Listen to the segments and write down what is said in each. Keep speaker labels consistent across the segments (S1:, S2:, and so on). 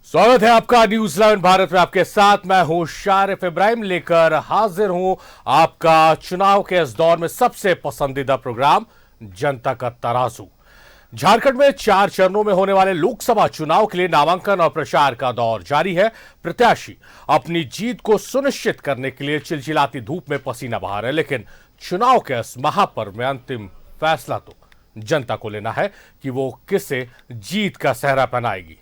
S1: स्वागत है आपका न्यूजीलैंड भारत में। आपके साथ मैं हूं शारिफ इब्राहिम, लेकर हाजिर हूं आपका चुनाव के इस दौर में सबसे पसंदीदा प्रोग्राम जनता का तराजू। झारखंड में 4 चरणों में होने वाले लोकसभा चुनाव के लिए नामांकन और प्रचार का दौर जारी है। प्रत्याशी अपनी जीत को सुनिश्चित करने के लिए चिलचिलाती धूप में पसीना बहा रहे हैं, लेकिन चुनाव के इस महापर्व में अंतिम फैसला तो जनता को लेना है कि वो किसे जीत का सेहरा पहनाएगी।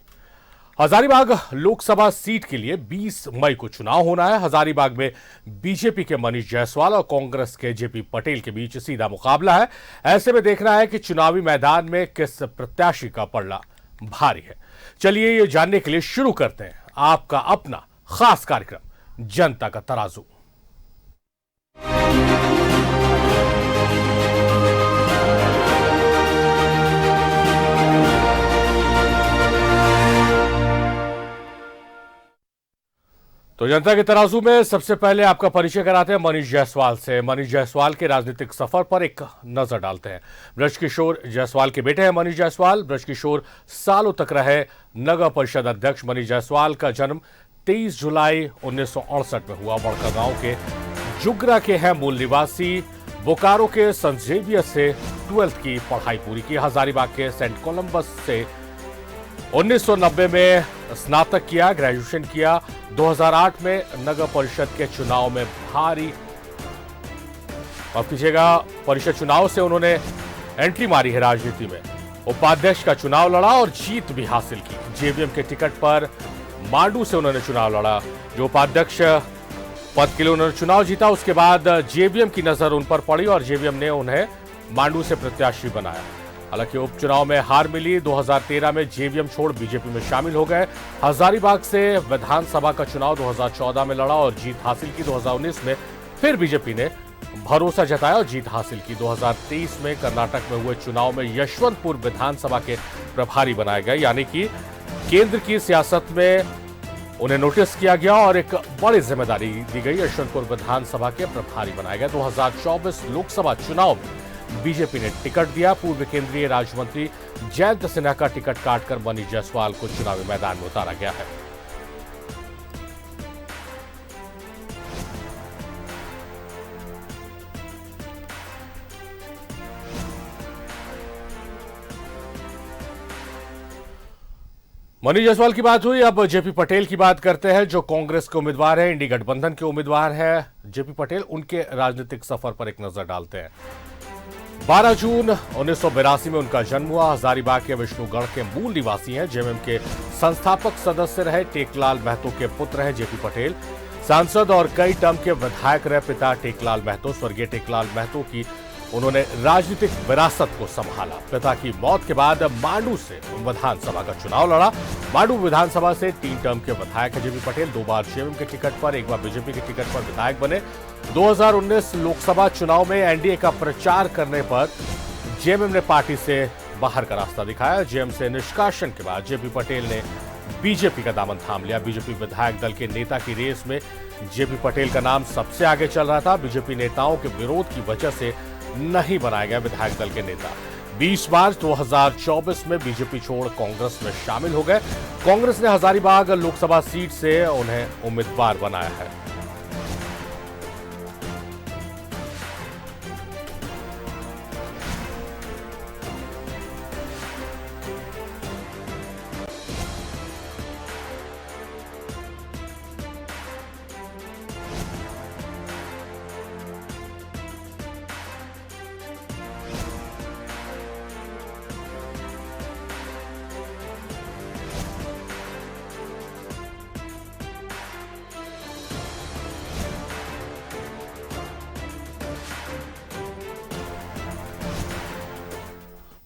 S1: हजारीबाग लोकसभा सीट के लिए 20 मई को चुनाव होना है। हजारीबाग में बीजेपी के मनीष जायसवाल और कांग्रेस के जेपी पटेल के बीच सीधा मुकाबला है। ऐसे में देखना है कि चुनावी मैदान में किस प्रत्याशी का पलड़ा भारी है। चलिए ये जानने के लिए शुरू करते हैं आपका अपना खास कार्यक्रम जनता का तराजू। तो जनता के तराजू में सबसे पहले आपका परिचय कराते हैं मनीष जायसवाल से। मनीष जायसवाल के राजनीतिक सफर पर एक नजर डालते हैं। ब्रजकिशोर जायसवाल के बेटे हैं मनीष जायसवाल। ब्रजकिशोर सालों तक रहे नगर परिषद अध्यक्ष। मनीष जायसवाल का जन्म 23 जुलाई 1968 में हुआ। बड़कागांव के जुगरा के हैं मूल निवासी। बोकारो के सेंट जेवियर से 12th की पढ़ाई पूरी की। हजारीबाग के सेंट कोलंबस से 1990 में स्नातक किया, ग्रेजुएशन किया। 2008 में नगर परिषद के चुनाव में परिषद चुनाव से उन्होंने एंट्री मारी है राजनीति में। उपाध्यक्ष का चुनाव लड़ा और जीत भी हासिल की। जेवीएम के टिकट पर मांडू से उन्होंने चुनाव लड़ा। जो उपाध्यक्ष पद के लिए उन्होंने चुनाव जीता, उसके बाद जेवीएम की नजर उन पर पड़ी और जेवीएम ने उन्हें मांडू से प्रत्याशी बनाया। हालांकि उपचुनाव में हार मिली। 2013 में जेवीएम छोड़ बीजेपी में शामिल हो गए। हजारीबाग से विधानसभा का चुनाव 2014 में लड़ा और जीत हासिल की। 2019 में फिर बीजेपी ने भरोसा जताया और जीत हासिल की। 2023 में कर्नाटक में हुए चुनाव में यशवंतपुर विधानसभा के प्रभारी बनाए गए, यानी कि केंद्र की सियासत में उन्हें नोटिस किया गया और एक बड़ी जिम्मेदारी दी गई। यशवंतपुर विधानसभा के प्रभारी बनाए गए। 2024 लोकसभा चुनाव में बीजेपी ने टिकट दिया। पूर्व केंद्रीय राज्य मंत्री जयंत सिन्हा का टिकट काटकर मनीष जायसवाल को चुनावी मैदान में उतारा गया है। मनीष जायसवाल की बात हुई, अब जेपी पटेल की बात करते हैं, जो कांग्रेस के उम्मीदवार हैं, इंडी गठबंधन के उम्मीदवार हैं जेपी पटेल। उनके राजनीतिक सफर पर एक नजर डालते हैं। 12 जून 1982 में उनका जन्म हुआ। हजारीबाग के विष्णुगढ़ के मूल निवासी हैं। जेवीएम के संस्थापक सदस्य रहे टेकलाल महतो के पुत्र हैं जेपी पटेल। सांसद और कई टर्म के विधायक रहे पिता टेकलाल महतो। स्वर्गीय टेकलाल महतो की उन्होंने राजनीतिक विरासत को संभाला। पिता की मौत के बाद मांडू से विधानसभा का चुनाव लड़ा। मांडू विधानसभा से 3 टर्म के विधायक हैं जेपी पटेल। 2 बार जेवीएम के टिकट पर, 1 बार बीजेपी के टिकट पर विधायक बने। 2019 लोकसभा चुनाव में एनडीए का प्रचार करने पर जेएमएम ने पार्टी से बाहर का रास्ता दिखाया। जेएमएम से निष्कासन के बाद जेपी पटेल ने बीजेपी का दामन थाम लिया। बीजेपी विधायक दल के नेता की रेस में जेपी पटेल का नाम सबसे आगे चल रहा था। बीजेपी नेताओं के विरोध की वजह से नहीं बनाए गए विधायक दल के नेता। 20 मार्च 2024 में बीजेपी छोड़ कांग्रेस में शामिल हो गए। कांग्रेस ने हजारीबाग लोकसभा सीट से उन्हें उम्मीदवार बनाया है।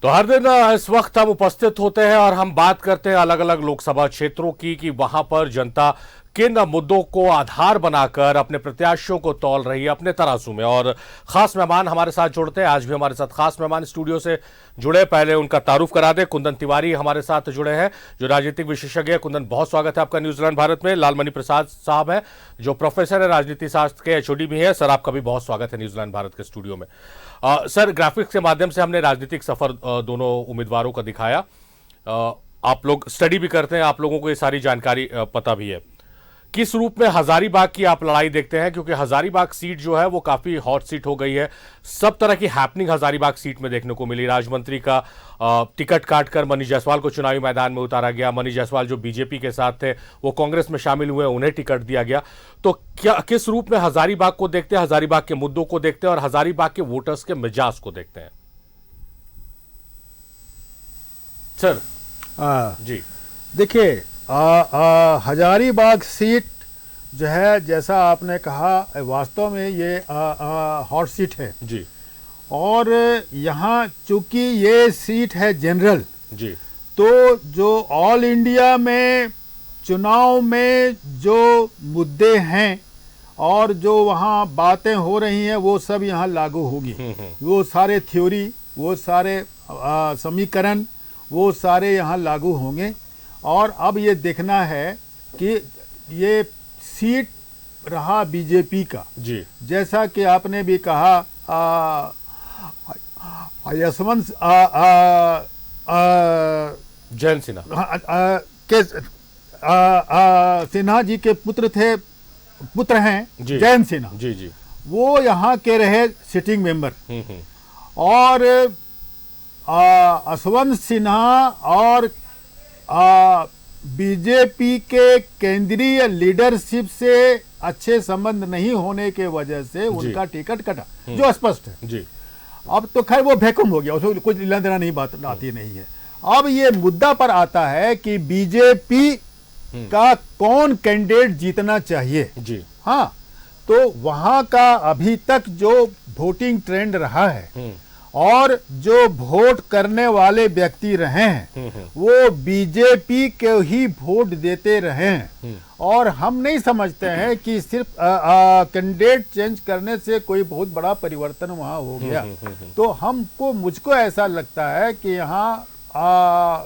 S1: तो हर दिन इस वक्त हम उपस्थित होते हैं और हम बात करते हैं अलग अलग लोकसभा क्षेत्रों की कि वहां पर जनता किन मुद्दों को आधार बनाकर अपने प्रत्याशियों को तौल रही है अपने तराजू में। और खास मेहमान हमारे साथ जुड़ते हैं। आज भी हमारे साथ खास मेहमान स्टूडियो से जुड़े। पहले उनका तारुफ करा दे। कुंदन तिवारी हमारे साथ जुड़े हैं, जो राजनीतिक विशेषज्ञ है। कुंदन, बहुत स्वागत है आपका न्यूजीलैंड भारत में। लालमणि प्रसाद साहब है, जो प्रोफेसर है, राजनीति शास्त्र के एचओडी भी है। सर, आपका भी बहुत स्वागत है न्यूजीलैंड भारत के स्टूडियो में। सर, ग्राफिक्स के माध्यम से हमने राजनीतिक सफर दोनों उम्मीदवारों का दिखाया। आप लोग स्टडी भी करते हैं, आप लोगों को ये सारी जानकारी पता भी है। किस रूप में हजारीबाग की आप लड़ाई देखते हैं, क्योंकि हजारीबाग सीट जो है वो काफी हॉट सीट हो गई है। सब तरह की हैपनिंग हजारीबाग सीट में देखने को मिली। राजमंत्री का टिकट काटकर मनीष जायसवाल को चुनावी मैदान में उतारा गया। मनीष जायसवाल जो बीजेपी के साथ थे वो कांग्रेस में शामिल हुए, उन्हें टिकट दिया गया। तो क्या किस रूप में हजारीबाग को देखते हैं, हजारीबाग के मुद्दों को देखते हैं और हजारीबाग के वोटर्स के मिजाज को देखते हैं? सर जी
S2: देखिए, हजारीबाग सीट जो है, जैसा आपने कहा, वास्तव में ये हॉट सीट है
S1: जी।
S2: और यहाँ चूंकि ये सीट है जनरल
S1: जी,
S2: तो जो ऑल इंडिया में चुनाव में जो मुद्दे हैं और जो वहाँ बातें हो रही हैं वो सब यहाँ लागू होगी। वो सारे थ्योरी, वो सारे समीकरण, वो सारे यहाँ लागू होंगे। और अब ये देखना है कि ये सीट रहा बीजेपी का जी। जैसा कि आपने भी कहा, यशवंत
S1: जयंत सिन्हा
S2: के सिन्हा जी के पुत्र हैं जयंत सिन्हा
S1: जी जी,
S2: वो यहाँ के रहे सिटिंग मेंबर। और यशवंत सिन्हा और बीजेपी के केंद्रीय लीडरशिप से अच्छे संबंध नहीं होने के वजह से उनका टिकट कटा, जो स्पष्ट है जी। अब तो खैर वो वैक्यूम हो गया, उसमें कुछ लेना देना नहीं, बात आती नहीं है। अब ये मुद्दा पर आता है कि बीजेपी का कौन कैंडिडेट जीतना चाहिए जी। हाँ, तो वहां का अभी तक जो वोटिंग ट्रेंड रहा है और जो वोट करने वाले व्यक्ति रहे हैं वो बीजेपी के ही वोट देते रहे हैं। और हम नहीं समझते हैं कि सिर्फ कैंडिडेट चेंज करने से कोई बहुत बड़ा परिवर्तन वहां हो गया। तो मुझको ऐसा लगता है कि यहाँ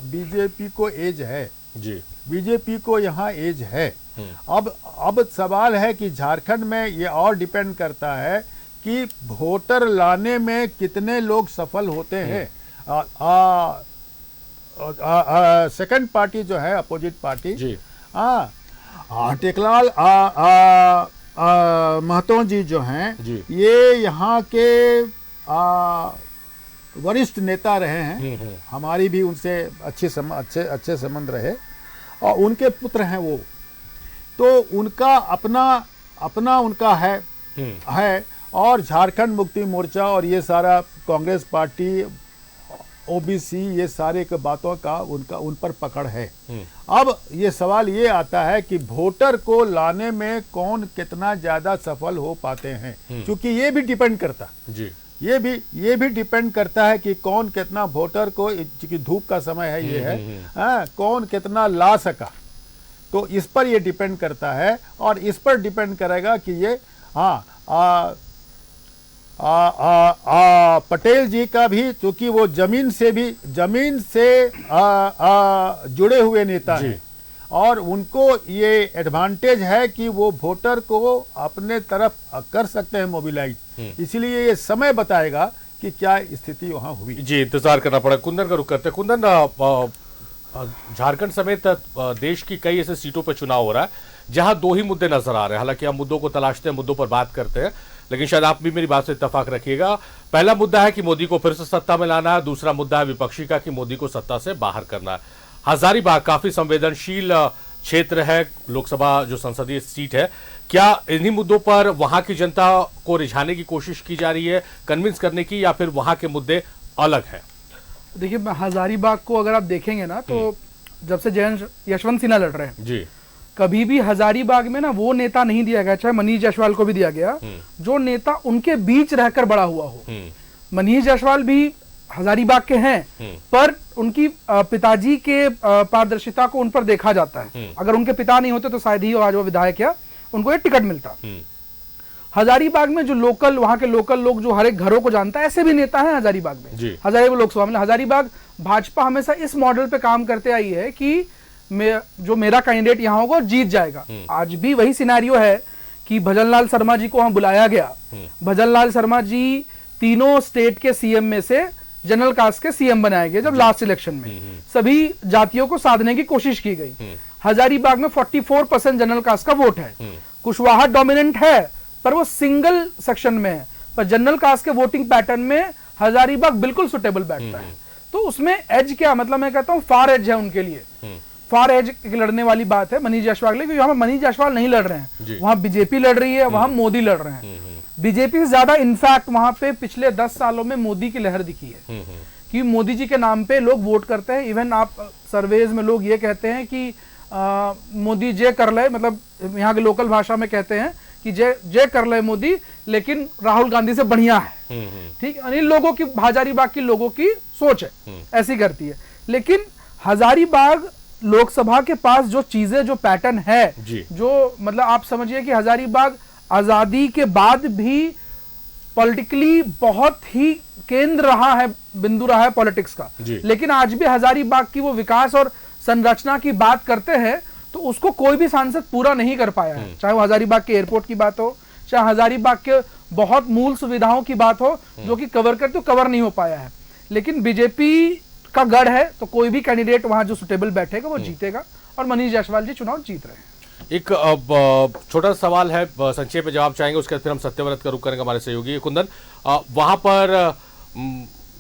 S2: बीजेपी को एज है जी, बीजेपी को यहाँ एज है। अब सवाल है कि झारखंड में ये और डिपेंड करता है कि वोटर लाने में कितने लोग सफल होते हैं। सेकंड पार्टी जो है अपोजिट पार्टी जी, टेकलाल महतो जी जो हैं जी, ये यहाँ के वरिष्ठ नेता रहे हैं। हमारी भी उनसे अच्छे संबंध रहे और उनके पुत्र हैं वो, तो उनका अपना उनका है। और झारखंड मुक्ति मोर्चा और ये सारा कांग्रेस पार्टी, ओबीसी, ये सारे के बातों का उन पर पकड़ है। अब ये सवाल ये आता है कि वोटर को लाने में कौन कितना ज्यादा सफल हो पाते हैं, क्योंकि ये भी डिपेंड करता जी, ये भी डिपेंड करता है कि कौन कितना वोटर को, क्योंकि धूप का समय है ये है, कौन कितना ला सका। तो इस पर ये डिपेंड करता है और इस पर डिपेंड करेगा कि ये पटेल जी का भी, क्योंकि वो जमीन से जुड़े हुए नेता हैं और उनको ये एडवांटेज है कि वो वोटर को अपने तरफ कर सकते हैं मोबिलाइज। इसलिए ये समय बताएगा कि क्या स्थिति वहां हुई जी।
S1: इंतजार करना पड़ा। कुंदन का रुख करते हैं। कुंदन, झारखंड समेत देश की कई ऐसे सीटों पर चुनाव हो रहा है जहां दो ही मुद्दे नजर आ रहे हैं। हालांकि हम मुद्दों को तलाशते हैं, मुद्दों पर बात करते हैं, लेकिन शायद आप भी मेरी बात से इत्तेफाक रखिएगा। पहला मुद्दा है कि मोदी को फिर से सत्ता में लाना है, दूसरा मुद्दा है विपक्षी का कि मोदी को सत्ता से बाहर करना है। हजारीबाग काफी संवेदनशील क्षेत्र है, लोकसभा जो संसदीय सीट है। क्या इन्हीं मुद्दों पर वहां की जनता को रिझाने की कोशिश की जा रही है, कन्विंस करने की, या फिर वहां के मुद्दे अलग हैं?
S3: देखिए, हजारीबाग को अगर आप देखेंगे ना, तो जब से यशवंत सिन्हा लड़ रहे हैं जी, कभी भी हजारीबाग में ना वो नेता नहीं दिया गया, चाहे मनीष जायसवाल को भी दिया गया, जो नेता उनके बीच रहकर बड़ा हुआ हो। मनीष जायसवाल भी हजारीबाग के हैं, पर उनकी पिताजी के पारदर्शिता को उन पर देखा जाता है। अगर उनके पिता नहीं होते तो शायद ही आज वो विधायक या उनको ये टिकट मिलता। हजारीबाग में जो वहां के लोकल लोग जो हर एक घरों को जानता है, ऐसे भी नेता हैं हजारीबाग में। हजारीबाग लोकसभा में हजारीबाग भाजपा हमेशा इस मॉडल पे काम करते आई है कि जो मेरा कैंडिडेट यहाँ होगा और जीत जाएगा। आज भी वही सिनेरियो है कि भजनलाल शर्मा जी को वहां बुलाया गया। भजनलाल शर्मा जी तीनों स्टेट के सीएम में से जनरल कास्ट के सीएम बनाए गए जब लास्ट इलेक्शन में सभी जातियों को साधने की कोशिश की गई। हजारीबाग में 44% जनरल कास्ट का वोट है। कुशवाहा डोमिनेंट है पर वो सिंगल सेक्शन में है, पर जनरल कास्ट के वोटिंग पैटर्न में हजारीबाग बिल्कुल सुटेबल बैठता है। तो उसमें एज क्या, मतलब मैं कहता हूं फार एज है उनके लिए, फार एज लड़ने वाली बात है मनीष जायसवाल के लिए, क्योंकि यहाँ मनीष जायसवाल नहीं लड़ रहे हैं, वहां बीजेपी लड़ रही है, वहां मोदी लड़ रहे हैं। बीजेपी से ज्यादा इनफैक्ट वहां पे पिछले 10 सालों में मोदी की लहर दिखी है कि मोदी जी के नाम पे लोग वोट करते हैं। इवन आप सर्वेज में लोग ये कहते हैं कि मोदी जे कर ले, मतलब यहाँ के लोकल भाषा में कहते हैं कि जे कर ले मोदी, लेकिन राहुल गांधी से बढ़िया है। ठीक, इन लोगों की, हजारीबाग की लोगों की सोच है ऐसी करती है। लेकिन हजारीबाग लोकसभा के पास जो चीजें, जो पैटर्न है, जो मतलब आप समझिए कि हजारीबाग आजादी के बाद भी पॉलिटिकली बहुत ही केंद्र रहा है, बिंदु रहा है पॉलिटिक्स का। लेकिन आज भी हजारीबाग की वो विकास और संरचना की बात करते हैं तो उसको कोई भी सांसद पूरा नहीं कर पाया है। चाहे वो हजारीबाग के एयरपोर्ट की बात हो, चाहे हजारीबाग के बहुत मूल सुविधाओं की बात हो जो कि कवर करते, तो कवर नहीं हो पाया है। लेकिन बीजेपी का गढ़ है तो कोई भी कैंडिडेट वहां जो सुटेबल बैठेगा वो जीतेगा, और मनीष जायसवाल जी चुनाव जीत रहे हैं।
S1: एक छोटा सवाल है, संक्षेप में जवाब चाहेंगे, उसके बाद फिर हम सत्यव्रत का रुख करेंगे हमारे सहयोगी कुंदन। वहां पर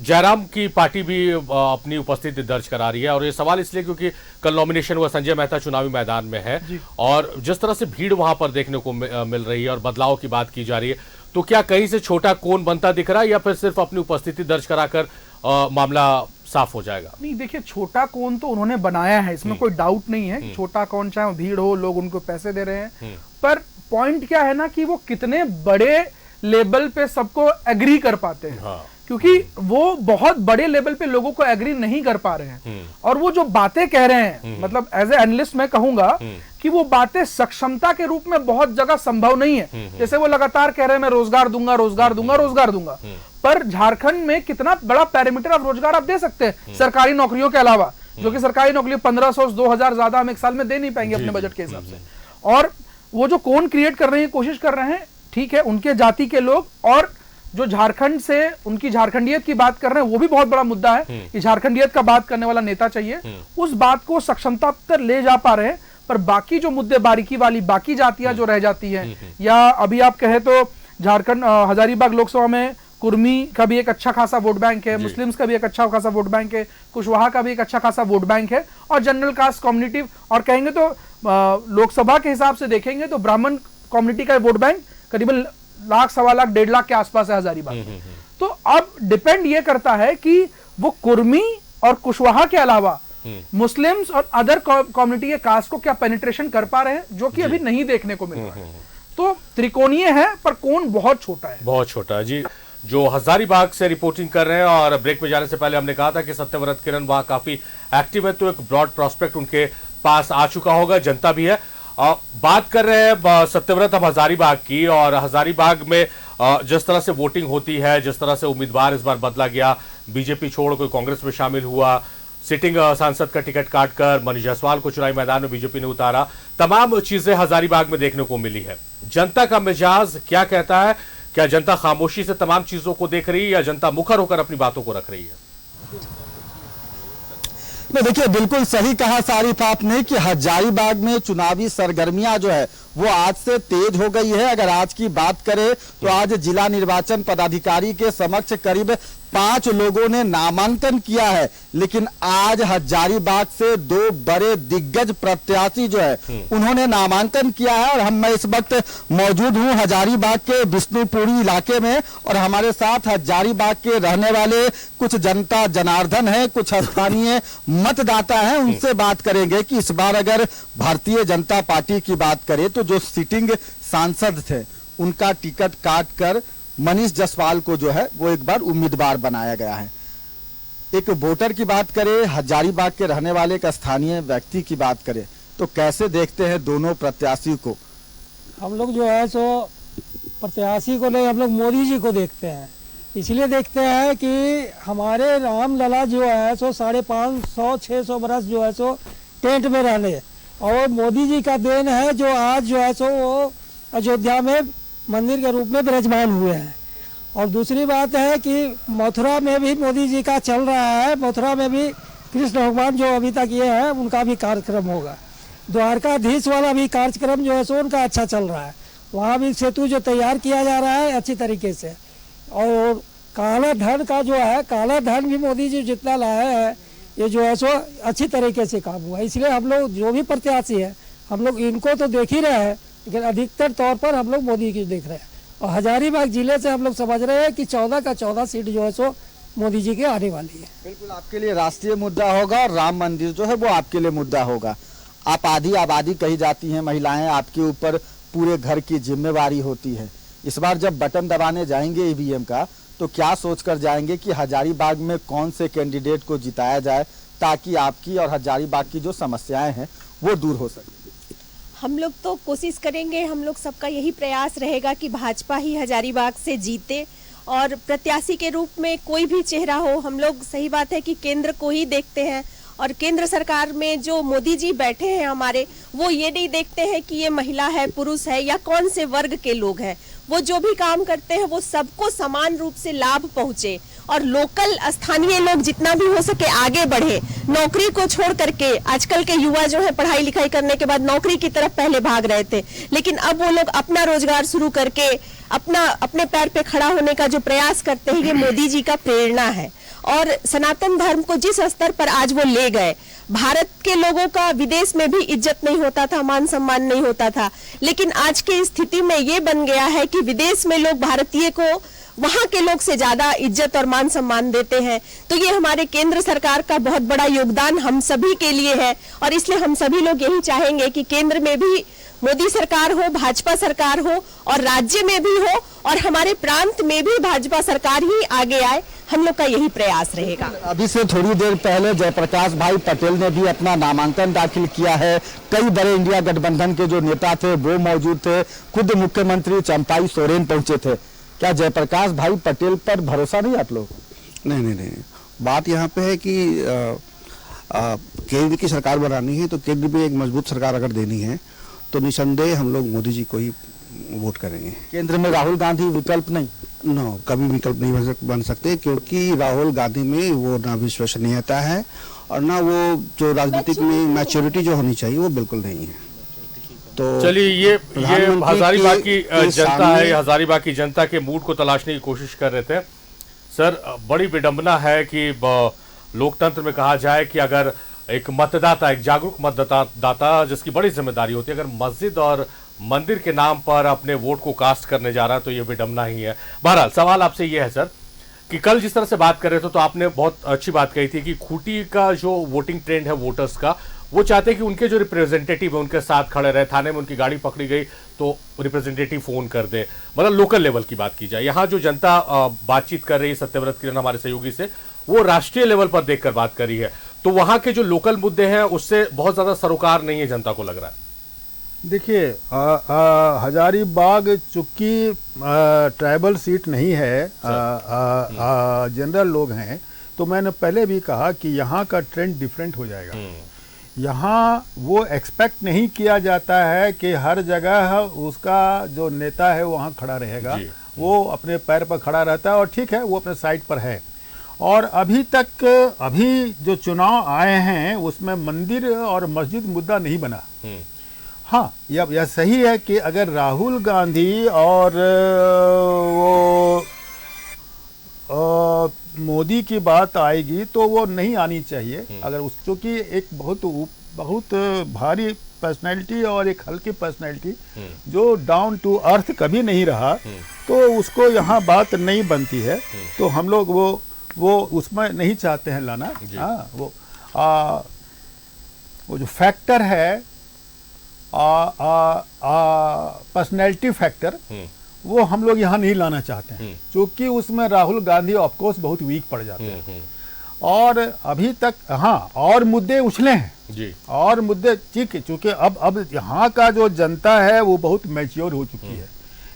S1: जयराम की पार्टी भी अपनी उपस्थिति दर्ज करा रही है, और ये सवाल इसलिए क्योंकि कल नॉमिनेशन हुआ, संजय मेहता चुनावी मैदान में है, और जिस तरह से भीड़ वहां पर देखने को मिल रही है और बदलाव की बात की जा रही है, तो क्या कहीं से छोटा कोण बनता दिख रहा है या फिर सिर्फ अपनी उपस्थिति दर्ज कराकर मामला साफ हो जाएगा?
S3: नहीं, देखिए, छोटा कोण तो उन्होंने बनाया है, इसमें कोई डाउट नहीं है। छोटा कोण, चाहे भीड़ हो, लोग उनको पैसे दे रहे हैं, पर पॉइंट क्या है ना कि वो कितने बड़े लेवल पे सबको एग्री कर पाते हैं। क्योंकि वो बहुत बड़े लेवल पे लोगों को एग्री नहीं कर पा रहे हैं, और वो जो बातें कह रहे हैं, मतलब एज ए एनालिस्ट मैं कहूंगा कि वो बातें सक्षमता के रूप में बहुत जगह संभव नहीं है। जैसे वो लगातार कह रहे हैं मैं रोजगार दूंगा, रोजगार दूंगा, रोजगार दूंगा, पर झारखंड में कितना बड़ा पैरामीटर ऑफ रोजगार आप दे सकते हैं सरकारी नौकरियों के अलावा, जो कि सरकारी नौकरी 1500 से 2000 ज्यादा हम एक साल में दे नहीं पाएंगे अपने बजट के हिसाब से। और वो जो कोण क्रिएट कर रहे हैं, कोशिश कर रहे हैं, ठीक है, उनके जाति के लोग, और जो झारखंड से उनकी झारखंडियत की बात कर रहे हैं, वो भी बहुत बड़ा मुद्दा है कि झारखंडियत का बात करने वाला नेता चाहिए। उस बात को सक्षमता तक ले जा पा रहे हैं, पर बाकी जो मुद्दे, बारीकी वाली बाकी जातियां जो रह जाती हैं, या अभी आप कहे तो झारखंड हजारीबाग लोकसभा में कुर्मी का भी एक अच्छा खासा वोट बैंक है, मुस्लिम्स का भी एक अच्छा खासा वोट बैंक है, कुशवाहा का भी एक अच्छा खासा वोट बैंक है, और जनरल कास्ट कम्युनिटी, और कहेंगे तो लोकसभा के हिसाब से देखेंगे तो ब्राह्मण कम्युनिटी का वोट बैंक करीबन 1 लाख, 1.25 लाख, 1.5 लाख के आसपास है हजारीबाग। तो अब डिपेंड ये करता है कि वो कुर्मी और कुशवाहा के अलावा मुस्लिम्स और अदर कम्युनिटी के कास्ट को क्या पेनिट्रेशन कर पा रहे हैं, जो कि अभी नहीं देखने को मिल रहा है। तो त्रिकोणीय है, पर कोण बहुत छोटा है,
S1: बहुत छोटा है। जी, जो हजारीबाग से रिपोर्टिंग कर रहे हैं, और ब्रेक में जाने से पहले हमने कहा था कि सत्यव्रत किरण वहां काफी एक्टिव है, तो एक ब्रॉड प्रोस्पेक्ट उनके पास आ चुका होगा, जनता भी है। बात कर रहे हैं सत्यव्रत हम हजारीबाग की, और हजारीबाग में जिस तरह से वोटिंग होती है, जिस तरह से उम्मीदवार इस बार बदला गया, बीजेपी छोड़ कोई कांग्रेस में शामिल हुआ, सिटिंग सांसद का टिकट काटकर मनीष जायसवाल को चुनावी मैदान में बीजेपी ने उतारा, तमाम चीजें हजारीबाग में देखने को मिली है। जनता का मिजाज क्या कहता है? क्या जनता खामोशी से तमाम चीजों को देख रही है, या जनता मुखर होकर अपनी बातों को रख रही है?
S4: नहीं, देखिए, बिल्कुल सही कहा सारिफ आपने कि हजारीबाग में चुनावी सरगर्मियां जो है वो आज से तेज हो गई है। अगर आज की बात करें तो आज जिला निर्वाचन पदाधिकारी के समक्ष करीब 5 लोगों ने नामांकन किया है, लेकिन आज हजारीबाग से 2 बड़े दिग्गज प्रत्याशी जो है उन्होंने नामांकन किया है। और मैं इस वक्त मौजूद हूं हजारीबाग के विष्णुपुरी इलाके में, और हमारे साथ हजारीबाग के रहने वाले कुछ जनता जनार्दन है, कुछ स्थानीय मतदाता हैं, उनसे बात करेंगे कि इस बार अगर भारतीय जनता पार्टी की बात करें तो जो सिटिंग सांसद थे उनका टिकट काटकर मनीष जायसवाल को जो है वो एक बार उम्मीदवार बनाया गया है। एक वोटर की बात करें, हजारीबाग के रहने वाले एक स्थानीय व्यक्ति की बात करें, तो कैसे देखते हैं दोनों प्रत्याशी को?
S5: हम लोग जो है सो प्रत्याशी को नहीं, हम लोग मोदी जी को देखते हैं। इसलिए देखते हैं कि हमारे राम लला जो है सो 550-600 बरस जो है सो टेंट में रहने, और मोदी जी का देन है जो आज जो है सो वो अयोध्या में मंदिर के रूप में विराजमान हुए हैं। और दूसरी बात है कि मथुरा में भी मोदी जी का चल रहा है, मथुरा में भी कृष्ण भगवान जो अभी तक ये है उनका भी कार्यक्रम होगा। द्वारकाधीश वाला भी कार्यक्रम जो है सो उनका अच्छा चल रहा है, वहाँ भी सेतु जो तैयार किया जा रहा है अच्छी तरीके से। और काला धन का जो है, काला धन भी मोदी जी जितना लाए हैं ये जो है सो अच्छी तरीके से काम हुआ। इसलिए हम लोग जो भी प्रत्याशी है हम लोग इनको तो देख ही रहे हैं, लेकिन अधिकतर तौर पर हम लोग मोदी की देख रहे हैं। और हजारीबाग जिले से हम लोग समझ रहे हैं कि 14 का 14 सीट जो है सो मोदी जी के आने वाली है।
S4: बिल्कुल आपके लिए राष्ट्रीय मुद्दा होगा और राम मंदिर जो है वो आपके लिए मुद्दा होगा। आप आधी आबादी कही जाती हैं महिलाएं, आपके ऊपर पूरे घर की जिम्मेवारी होती है। इस बार जब बटन दबाने जाएंगे ईवीएम का तो क्या सोचकर जाएंगे कि हजारीबाग में कौन से कैंडिडेट को जिताया जाए ताकि आपकी और हजारीबाग की जो समस्याएं हैं वो दूर हो सके?
S6: हम लोग तो कोशिश करेंगे, हम लोग सबका यही प्रयास रहेगा कि भाजपा ही हजारीबाग से जीते और प्रत्याशी के रूप में कोई भी चेहरा हो। हम लोग सही बात है कि केंद्र को ही देखते हैं और केंद्र सरकार में जो मोदी जी बैठे हैं हमारे, वो ये नहीं देखते हैं कि ये महिला है, पुरुष है या कौन से वर्ग के लोग हैं। वो जो भी काम करते हैं वो सबको समान रूप से लाभ पहुंचे और लोकल स्थानीय लोग जितना भी हो सके आगे बढ़े। नौकरी को छोड़ करके आजकल के युवा जो है पढ़ाई लिखाई करने के बाद नौकरी की तरफ पहले भाग रहे थे, लेकिन अब वो लोग अपना रोजगार शुरू करके अपने पैर पे खड़ा होने का जो प्रयास करते हैं, ये मोदी जी का प्रेरणा है। और सनातन धर्म को जिस स्तर पर आज वो ले गए, भारत के लोगों का विदेश में भी इज्जत नहीं होता था, मान सम्मान नहीं होता था, लेकिन आज की स्थिति में ये बन गया है कि विदेश में लोग भारतीय को वहां के लोग से ज्यादा इज्जत और मान सम्मान देते हैं। तो ये हमारे केंद्र सरकार का बहुत बड़ा योगदान हम सभी के लिए है और इसलिए हम सभी लोग यही चाहेंगे कि केंद्र में भी मोदी सरकार हो, भाजपा सरकार हो और राज्य में भी हो और हमारे प्रांत में भी भाजपा सरकार ही आगे आए। हम लोग का यही प्रयास रहेगा।
S4: अभी से थोड़ी देर पहले जयप्रकाश भाई पटेल ने भी अपना नामांकन दाखिल किया है। कई बड़े इंडिया गठबंधन के जो नेता थे वो मौजूद थे, खुद मुख्यमंत्री चंपाई सोरेन पहुंचे थे। क्या जयप्रकाश भाई पटेल पर भरोसा नहीं आप लोग?
S7: नहीं, बात यहाँ पे है कि केंद्र की सरकार बनानी है तो केंद्र में एक मजबूत सरकार अगर देनी है तो निसंदेह हम लोग मोदी जी को ही वोट करेंगे।
S4: केंद्र में राहुल गांधी विकल्प नहीं?
S7: नो, कभी विकल्प नहीं बन सकते, क्योंकि राहुल गांधी में वो ना विश्वसनीयता है और ना वो जो राजनीतिक में मैच्योरिटी जो होनी चाहिए वो बिल्कुल नहीं है। तो
S1: चलिए ये हजारीबाग की जनता है, हजारीबाग की जनता के मूड को तलाशने की कोशिश कर रहे थे। सर, बड़ी विडंबना है कि लोकतंत्र में कहा जाए कि अगर एक मतदाता, एक जागरूक मतदाता जिसकी बड़ी जिम्मेदारी होती है, अगर मस्जिद और मंदिर के नाम पर अपने वोट को कास्ट करने जा रहा है तो ये विडंबना ही है। बहरहाल सवाल आपसे ये है सर कि कल जिस तरह से बात कर रहे थे तो आपने बहुत अच्छी बात कही थी कि खूंटी का जो वोटिंग ट्रेंड है वोटर्स का, वो चाहते हैं कि उनके जो रिप्रेजेंटेटिव है उनके साथ खड़े रहे। थाने में उनकी गाड़ी पकड़ी गई तो रिप्रेजेंटेटिव फोन कर दे, मतलब लोकल लेवल की बात की जाए। यहाँ जो जनता बातचीत कर रही है सत्यव्रत किरण हमारे सहयोगी से, वो राष्ट्रीय लेवल पर देखकर बात कर रही है, तो वहां के जो लोकल मुद्दे हैं उससे बहुत ज्यादा सरोकार नहीं है जनता को लग रहा है।
S2: देखिए, हजारीबाग चूंकि ट्राइबल सीट नहीं है, जनरल लोग हैं, तो मैंने पहले भी कहा कि यहाँ का ट्रेंड डिफरेंट हो जाएगा। यहाँ वो एक्सपेक्ट नहीं किया जाता है कि हर जगह उसका जो नेता है वहाँ खड़ा रहेगा, वो अपने पैर पर खड़ा रहता है और ठीक है वो अपने साइड पर है। और अभी जो चुनाव आए हैं उसमें मंदिर और मस्जिद मुद्दा नहीं बना। हाँ, यह सही है कि अगर राहुल गांधी और मोदी की बात आएगी तो वो नहीं आनी चाहिए। अगर उसको कि एक बहुत भारी पर्सनैलिटी और एक हल्की पर्सनैलिटी जो डाउन टू अर्थ कभी नहीं रहा, तो उसको यहाँ बात नहीं बनती है। तो हम लोग वो उसमें नहीं चाहते हैं लाना। हाँ, वो जो फैक्टर है पर्सनैलिटी फैक्टर, वो हम लोग यहाँ नहीं लाना चाहते हैं, क्योंकि उसमें राहुल गांधी ऑफ कोर्स बहुत वीक पड़ जाते हैं। और अभी तक हाँ और मुद्दे उछले हैं जी, और मुद्दे ठीक है, चूंकि अब यहाँ का जो जनता है वो बहुत मैच्योर हो चुकी है।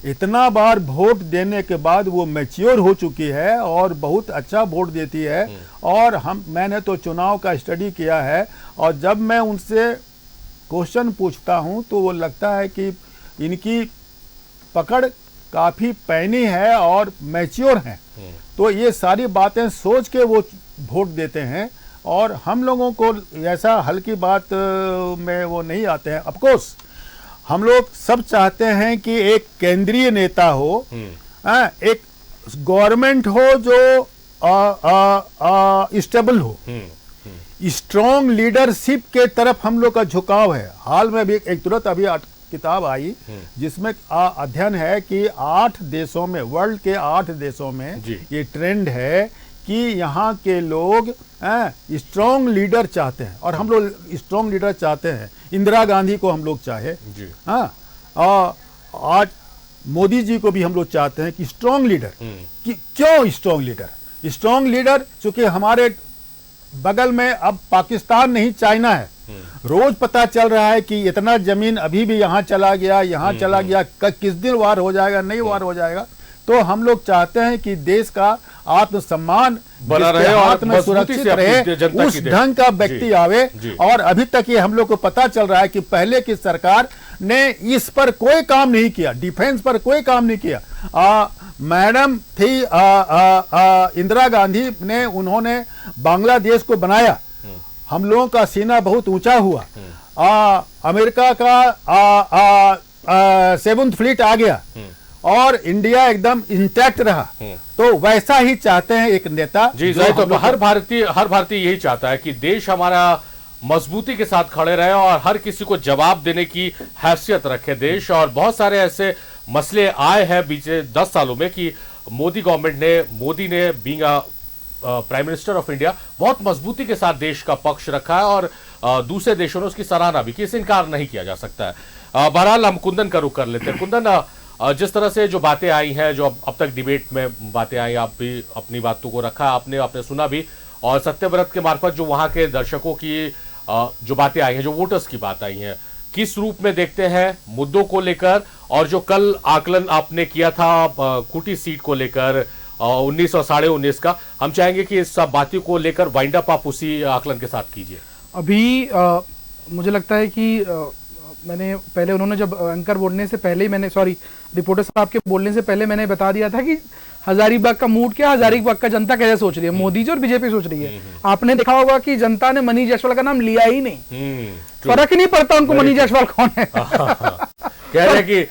S2: इतना बार वोट देने के बाद वो मैच्योर हो चुकी है और बहुत अच्छा वोट देती है। और मैंने तो चुनाव का स्टडी किया है और जब मैं उनसे क्वेश्चन पूछता हूं तो वो लगता है कि इनकी पकड़ काफी पैनी है और मैच्योर हैं, तो ये सारी बातें सोच के वो वोट देते हैं। और हम लोगों को ऐसा हल्की बात में वो नहीं आते हैं। ऑफ कोर्स हम लोग सब चाहते हैं कि एक केंद्रीय नेता हो, एक गवर्नमेंट हो जो स्टेबल हो, स्ट्रॉन्ग लीडरशिप के तरफ हम लोग का झुकाव है। हाल में भी एक तुरंत अभी किताब आई जिसमें अध्ययन है कि 8 देशों में, वर्ल्ड के 8 देशों में ये ट्रेंड है कि यहाँ के लोग स्ट्रॉन्ग लीडर चाहते हैं, और हम लोग स्ट्रॉन्ग लीडर चाहते हैं। इंदिरा गांधी को हम लोग चाहे, आज मोदी जी को भी हम लोग चाहते हैं कि स्ट्रॉन्ग लीडर। कि क्यों स्ट्रॉन्ग लीडर? स्ट्रॉन्ग लीडर चूंकि हमारे बगल में अब पाकिस्तान नहीं, चाइना है। रोज पता चल रहा है कि इतना जमीन अभी भी यहाँ चला गया, यहाँ चला गया, किस दिन वार हो जाएगा, नहीं वार हो जाएगा। तो हम लोग चाहते हैं कि देश का आत्मसम्मान
S1: बना रहे,
S2: हाथ में सुरक्षित रहे, उस ढंग का व्यक्ति आवे। और अभी तक ये हम लोग को पता चल रहा है कि पहले की सरकार ने इस पर कोई काम नहीं किया, डिफेंस पर कोई काम नहीं किया। मैडम थी इंदिरा गांधी ने, उन्होंने बांग्लादेश को बनाया, हम लोगों का सीना बहुत ऊंचा हुआ। अमेरिका का 7th फ्लीट आ गया और इंडिया एकदम इंटैक्ट रहा। तो वैसा ही चाहते हैं एक नेता।
S1: जी, तो हर भारतीय यही चाहता है कि देश हमारा मजबूती के साथ खड़े रहे और हर किसी को जवाब देने की हैसियत रखे देश। और बहुत सारे ऐसे मसले आए हैं बीते 10 सालों में कि मोदी ने being prime minister of India बहुत मजबूती के साथ देश का पक्ष रखा है और दूसरे देशों ने उसकी सराहना भी की, इसे इनकार नहीं किया जा सकता है। बहरहाल हम कुंदन का रुख कर लेते हैं। कुंदन, जिस तरह से जो बातें आई हैं, जो अब तक डिबेट में बातें आई, आप भी अपनी बातों को रखा, आपने सुना भी, और सत्यव्रत के मार्फत जो वहां के दर्शकों की जो बातें आई हैं, जो वोटर्स की बात आई हैं, किस रूप में देखते हैं मुद्दों को लेकर? और जो कल आकलन आपने किया था खूंटी सीट को लेकर 19 और 19.5 का, हम चाहेंगे कि इस सब बातों को लेकर वाइंड अप आप उसी आकलन के साथ कीजिए।
S3: अभी मुझे लगता है कि मैंने पहले, उन्होंने जब एंकर बोलने से पहले ही मैंने, रिपोर्टर साहब के बोलने से पहले मैंने बता दिया था कि हजारीबाग का मूड क्या, हजारीबाग का जनता कैसे सोच रही है, मोदी जी और बीजेपी सोच रही है। आपने देखा होगा कि जनता ने मनीष जायसवाल का नाम लिया ही नहीं, फर्क ही नहीं पड़ता उनको मनीष जायसवाल कौन है।
S1: कह रहे हैं कि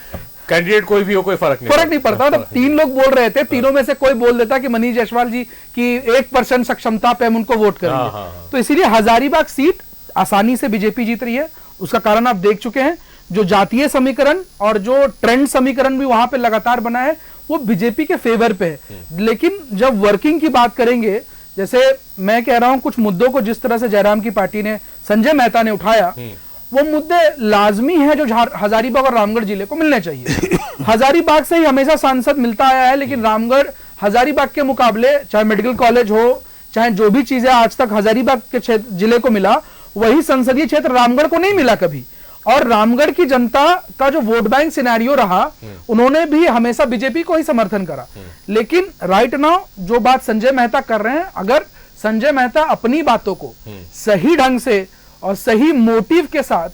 S1: कैंडिडेट कोई भी हो, कोई फर्क नहीं
S3: पड़ता। तो 3 लोग बोल रहे थे, तीनों में से कोई बोल देता कि मनीष जायसवाल जी की 1% सक्षमता पे हम उनको वोट करेंगे। तो इसीलिए हजारीबाग सीट आसानी से बीजेपी जीत रही है। उसका कारण आप देख चुके हैं, जो जातीय समीकरण और जो ट्रेंड समीकरण भी वहां पे लगातार बना है, वो बीजेपी के फेवर पे है। लेकिन जब वर्किंग की बात करेंगे, जैसे मैं कह रहा हूं, कुछ मुद्दों को जिस तरह से जयराम की पार्टी ने, संजय मेहता ने उठाया, वो मुद्दे लाजमी है जो हजारीबाग और रामगढ़ जिले को मिलने चाहिए। हजारीबाग से ही हमेशा सांसद मिलता आया है, लेकिन रामगढ़ हजारीबाग के मुकाबले, चाहे मेडिकल कॉलेज हो, चाहे जो भी चीजें आज तक हजारीबाग के क्षेत्र जिले को मिला, वही संसदीय क्षेत्र रामगढ़ को नहीं मिला कभी। और रामगढ़ की जनता का जो वोट बैंक सिनेरियो रहा, उन्होंने भी हमेशा बीजेपी को ही समर्थन करा। लेकिन राइट नाउ जो बात संजय मेहता कर रहे हैं, अगर संजय मेहता अपनी बातों को सही ढंग से और सही मोटिव के साथ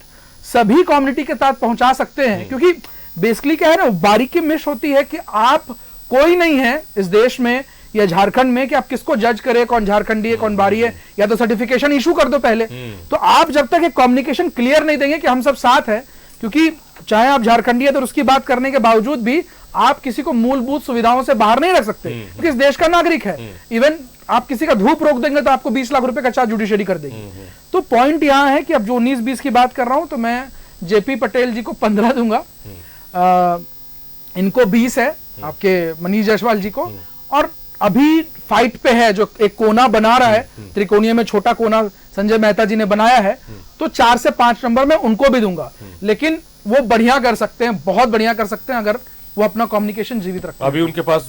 S3: सभी कम्युनिटी के साथ पहुंचा सकते हैं, क्योंकि बेसिकली क्या है ना, बारीकी मिस होती है कि आप कोई नहीं है इस देश में या झारखंड में कि आप किसको जज करें, कौन झारखंडी है, कौन बारी है, या तो सर्टिफिकेशन इशू कर दो पहले। तो आप जब तक एक कम्युनिकेशन क्लियर नहीं देंगे कि हम सब साथ हैं, क्योंकि चाहे आप झारखंडी है तो उसकी बात करने के बावजूद भी आप किसी को मूलभूत सुविधाओं से बाहर नहीं रख सकते, क्योंकि इस देश का नागरिक है। इवन आप किसी का धूप रोक देंगे तो आपको 20 लाख रुपए का चार्ज जुडिशरी कर देगी। तो पॉइंट यहां है कि अब जो 19-20 की बात कर रहा हूं, तो मैं जेपी पटेल जी को 15 दूंगा, इनको 20 है, आपके मनीष जायसवाल जी को। और अभी फाइट पे है, जो एक कोना बना रहा है, त्रिकोणीय में छोटा कोना संजय मेहता जी ने बनाया है, तो 4 से 5 नंबर में उनको भी दूंगा। लेकिन वो बढ़िया कर सकते हैं, बहुत बढ़िया कर सकते हैं, अगर वो अपना कम्युनिकेशन जीवित रखते हैं।
S1: अभी उनके पास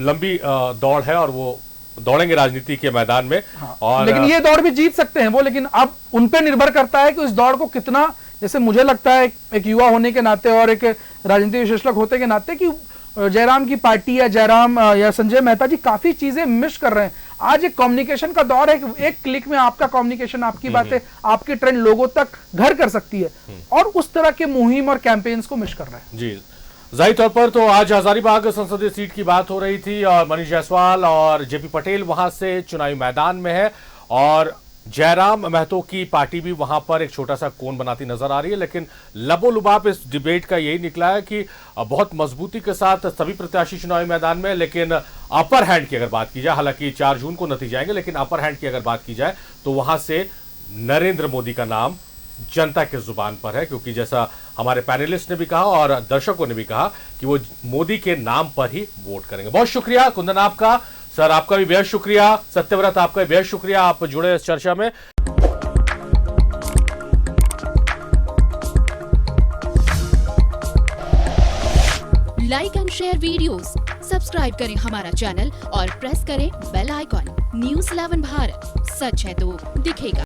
S1: लंबी दौड़ है और वो दौड़ेंगे राजनीति के मैदान में।
S3: हाँ,
S1: और
S3: लेकिन ये दौड़ भी जीत सकते हैं वो, लेकिन अब उन पे निर्भर करता है कि उस दौड़ को कितना, जैसे मुझे लगता है एक युवा होने के नाते और एक राजनीतिक विश्लेषक होने के नाते, कि जयराम की पार्टी या जयराम या संजय मेहता जी काफी चीजें मिस कर रहे हैं। आज एक कम्युनिकेशन का दौर है, एक क्लिक में आपका कम्युनिकेशन, आपकी बातें, आपकी ट्रेंड लोगों तक घर कर सकती है, और उस तरह के मुहिम और कैंपेन्स को मिस कर रहे हैं।
S1: जी, जाहिर तौर पर तो आज हजारीबाग संसदीय सीट की बात हो रही थी और मनीष जायसवाल और जेपी पटेल वहां से चुनावी मैदान में है और जयराम महतो की पार्टी भी वहां पर एक छोटा सा कोण बनाती नजर आ रही है। लेकिन लबोलुबाब इस डिबेट का यही निकला है कि बहुत मजबूती के साथ सभी प्रत्याशी चुनावी मैदान में, लेकिन अपर हैंड की अगर बात की जाए, हालांकि 4 जून को नतीजे आएंगे, लेकिन अपर हैंड की अगर बात की जाए तो वहां से नरेंद्र मोदी का नाम जनता के जुबान पर है, क्योंकि जैसा हमारे पैनलिस्ट ने भी कहा और दर्शकों ने भी कहा कि वो मोदी के नाम पर ही वोट करेंगे। बहुत शुक्रिया कुंदन आपका, सर आपका भी बेहद शुक्रिया, सत्यव्रत आपका भी बेहद शुक्रिया, आप जुड़े इस चर्चा में।
S8: Like and share videos, subscribe करें हमारा चैनल और प्रेस करें बेल आइकॉन। न्यूज़ 11 भारत, सच है तो दिखेगा।